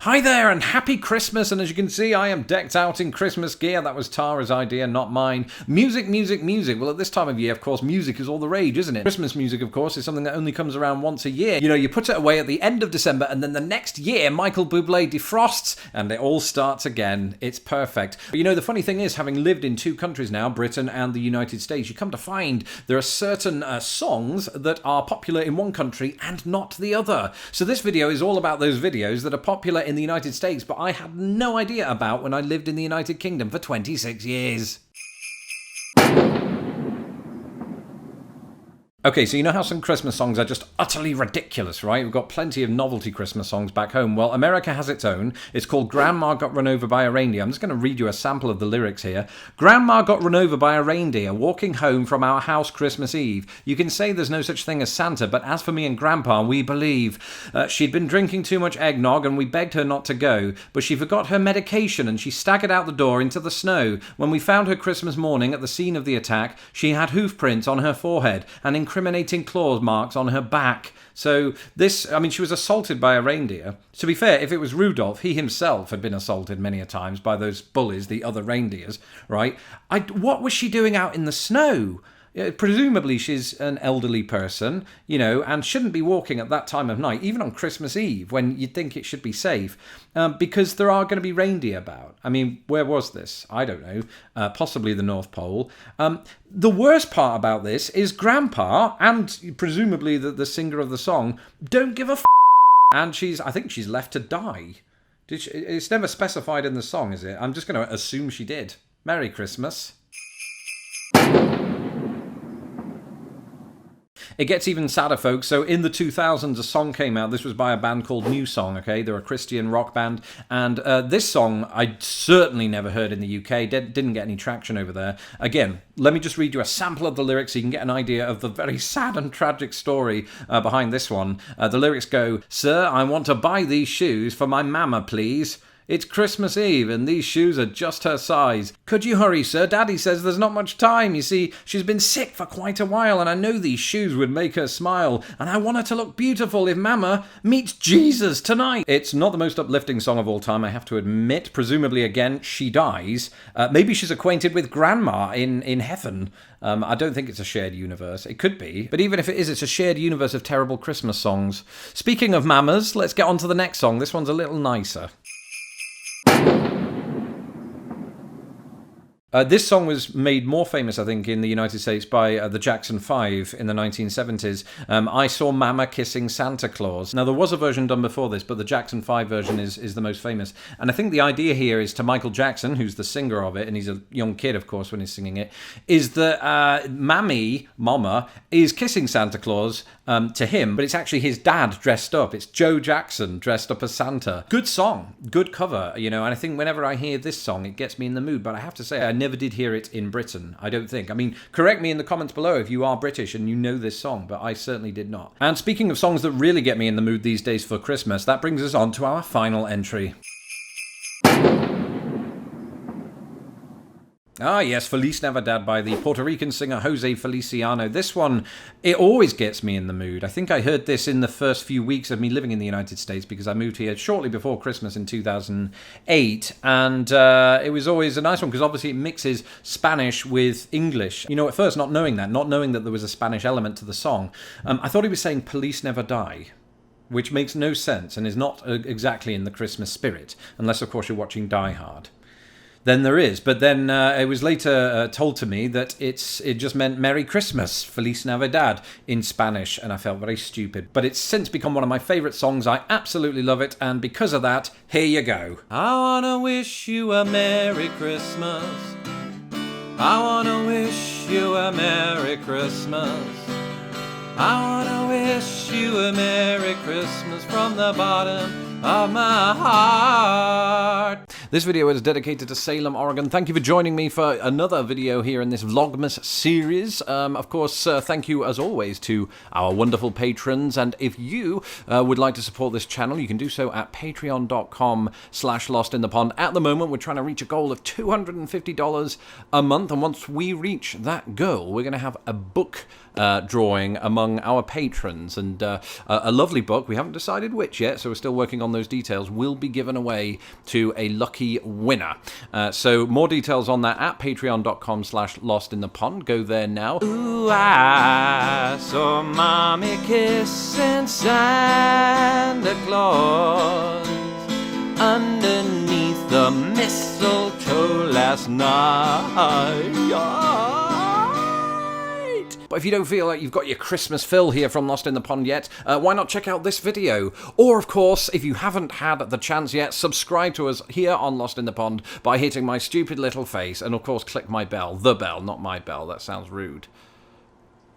Hi there and happy Christmas, and as you can see I am decked out in Christmas gear. That was Tara's idea, not mine. Music, music, music. Well, at this time of year, of course, music is all the rage, isn't it? Christmas music, of course, is something that only comes around once a year. You know, you put it away at the end of December and then the next year Michael Bublé defrosts and it all starts again. It's perfect. But you know, the funny thing is, having lived in two countries now, Britain and the United States, you come to find there are certain songs that are popular in one country and not the other. So this video is all about those videos that are popular in the United States, but I had no idea about when I lived in the United Kingdom for 26 years. Okay, so you know how some Christmas songs are just utterly ridiculous, right? We've got plenty of novelty Christmas songs back home. Well, America has its own. It's called Grandma Got Run Over by a Reindeer. I'm just going to read you a sample of the lyrics here. Grandma got run over by a reindeer walking home from our house Christmas Eve. You can say there's no such thing as Santa, but as for me and Grandpa, we believe. She'd been drinking too much eggnog and we begged her not to go, but she forgot her medication and she staggered out the door into the snow. When we found her Christmas morning at the scene of the attack, she had hoof prints on her forehead and incriminating claw marks on her back. So this, I mean, she was assaulted by a reindeer. To be fair, if it was Rudolph, he himself had been assaulted many a times by those bullies, the other reindeers, right? What was she doing out in the snow? Presumably she's an elderly person, you know, and shouldn't be walking at that time of night, even on Christmas Eve, when you'd think it should be safe, because there are going to be reindeer about. I mean, where was this? I don't know. Possibly the North Pole. The worst part about this is Grandpa, and presumably the singer of the song, don't give a f***. And I think she's left to die. It's never specified in the song, is it? I'm just going to assume she did. Merry Christmas. It gets even sadder, folks. So in the 2000s, a song came out. This was by a band called New Song, okay? They're a Christian rock band. And this song, I'd certainly never heard in the UK. Didn't get any traction over there. Again, let me just read you a sample of the lyrics so you can get an idea of the very sad and tragic story behind this one. The lyrics go, "Sir, I want to buy these shoes for my mama, please. It's Christmas Eve and these shoes are just her size. Could you hurry, sir? Daddy says there's not much time. You see, she's been sick for quite a while and I know these shoes would make her smile. And I want her to look beautiful if Mama meets Jesus tonight." It's not the most uplifting song of all time, I have to admit. Presumably, again, she dies. Maybe she's acquainted with Grandma in heaven. I don't think it's a shared universe. It could be. But even if it is, it's a shared universe of terrible Christmas songs. Speaking of mamas, let's get on to the next song. This one's a little nicer. This song was made more famous, I think, in the United States by the Jackson 5 in the 1970s. I Saw Mama Kissing Santa Claus. Now, there was a version done before this, but the Jackson 5 version is the most famous. And I think the idea here is to Michael Jackson, who's the singer of it, and he's a young kid, of course, when he's singing it, is that Mama, is kissing Santa Claus to him, but it's actually his dad dressed up. It's Joe Jackson dressed up as Santa. Good song, good cover, you know, and I think whenever I hear this song, it gets me in the mood. But I have to say, I never did hear it in Britain, I don't think. I mean, correct me in the comments below if you are British and you know this song, but I certainly did not. And speaking of songs that really get me in the mood these days for Christmas, that brings us on to our final entry. Ah yes, Feliz Navidad by the Puerto Rican singer Jose Feliciano. This one, it always gets me in the mood. I think I heard this in the first few weeks of me living in the United States because I moved here shortly before Christmas in 2008. And it was always a nice one because obviously it mixes Spanish with English. You know, at first not knowing that there was a Spanish element to the song, I thought he was saying police never die, which makes no sense and is not exactly in the Christmas spirit, unless of course you're watching Die Hard. Then there is, but then it was later told to me that it just meant Merry Christmas, Feliz Navidad in Spanish, and I felt very stupid. But it's since become one of my favourite songs. I absolutely love it, and because of that, here you go. I wanna wish you a Merry Christmas. I wanna wish you a Merry Christmas. I wanna wish you a Merry Christmas from the bottom of my heart. This video is dedicated to Salem, Oregon. Thank you for joining me for another video here in this Vlogmas series. Of course, thank you as always to our wonderful patrons. And if you would like to support this channel, you can do so at patreon.com/lostinthepond. At the moment, we're trying to reach a goal of $250 a month. And once we reach that goal, we're going to have a book drawing among our patrons. And a lovely book, we haven't decided which yet, so we're still working on those details, will be given away to a lucky winner. So more details on that at patreon.com/lostinthepond. Go there now. Ooh, I saw Mommy kissing Santa Claus underneath the mistletoe last night. But if you don't feel like you've got your Christmas fill here from Lost in the Pond yet, why not check out this video? Or, of course, if you haven't had the chance yet, subscribe to us here on Lost in the Pond by hitting my stupid little face. And, of course, click my bell. The bell, not my bell. That sounds rude.